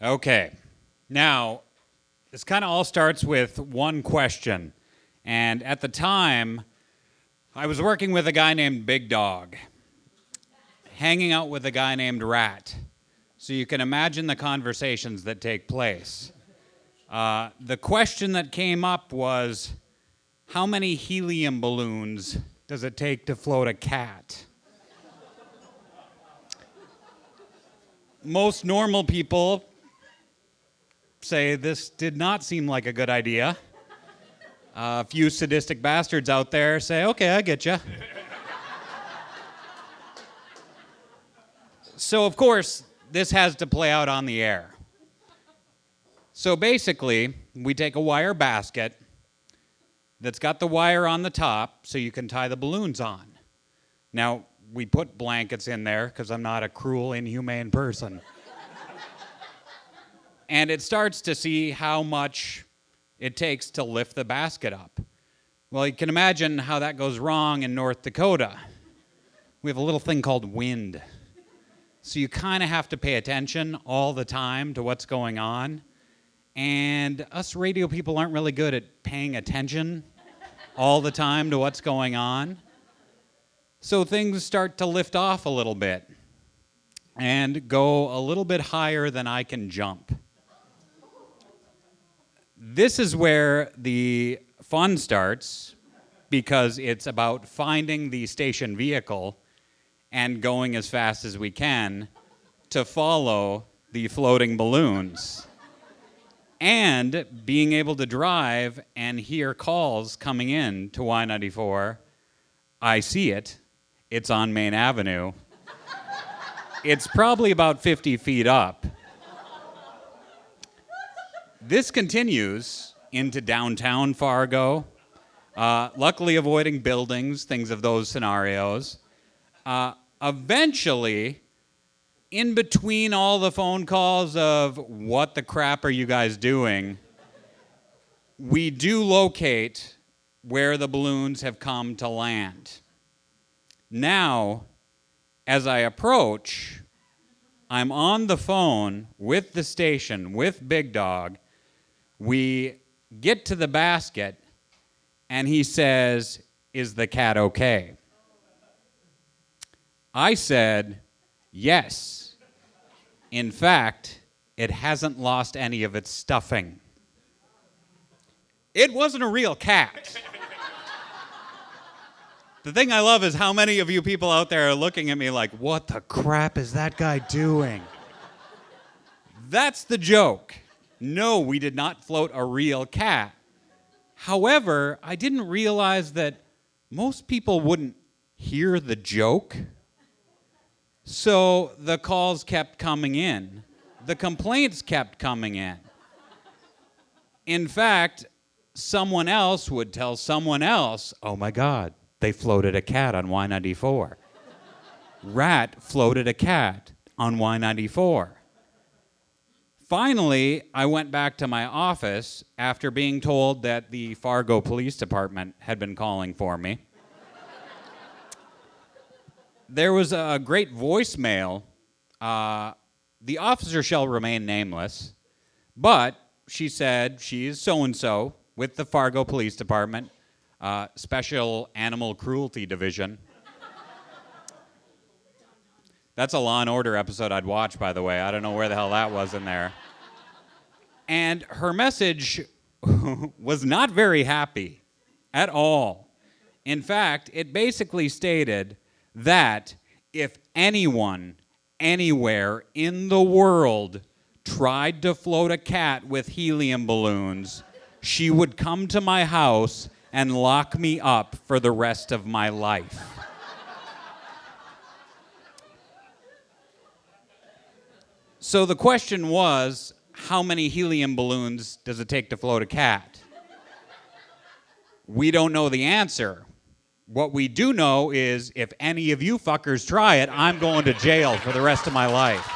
Okay. Now, this kind of all starts with one question. And at the time, I was working with a guy named Big Dog, hanging out with a guy named Rat. So you can imagine the conversations that take place. The question that came up was, how many helium balloons does it take to float a cat? Most normal people say this did not seem like a good idea. A few sadistic bastards out there say, okay, I get you. So, of course, this has to play out on the air. So basically, we take a wire basket that's got the wire on the top so you can tie the balloons on. Now, we put blankets in there because I'm not a cruel, inhumane person. And it starts to see how much it takes to lift the basket up. Well, you can imagine how that goes wrong in North Dakota. We have a little thing called wind. So you kind of have to pay attention all the time to what's going on. And us radio people aren't really good at paying attention all the time to what's going on. So things start to lift off a little bit and go a little bit higher than I can jump. This is where the fun starts, because it's about finding the station vehicle and going as fast as we can to follow the floating balloons. And being able to drive and hear calls coming in to Y94. I see it. It's on Main Avenue. It's probably about 50 feet up. This continues into downtown Fargo, luckily avoiding buildings, things of those scenarios. Eventually, in between all the phone calls of what the crap are you guys doing, we do locate where the balloons have come to land. Now, as I approach, I'm on the phone with the station, with Big Dog. We get to the basket, and he says, "Is the cat okay?" I said, "Yes. In fact, it hasn't lost any of its stuffing." It wasn't a real cat. The thing I love is how many of you people out there are looking at me like, what the crap is that guy doing? That's the joke. No, we did not float a real cat. However, I didn't realize that most people wouldn't hear the joke. So the calls kept coming in. The complaints kept coming in. In fact, someone else would tell someone else, oh my God, they floated a cat on Y94. Rat floated a cat on Y94. Finally, I went back to my office after being told that the Fargo Police Department had been calling for me. There was a great voicemail. The officer shall remain nameless, but she said she's so-and-so with the Fargo Police Department, Special Animal Cruelty Division. That's a Law and Order episode I'd watch, by the way. I don't know where the hell that was in there. And her message was not very happy at all. In fact, it basically stated that if anyone, anywhere in the world tried to float a cat with helium balloons, she would come to my house and lock me up for the rest of my life. So the question was, how many helium balloons does it take to float a cat? We don't know the answer. What we do know is if any of you fuckers try it, I'm going to jail for the rest of my life.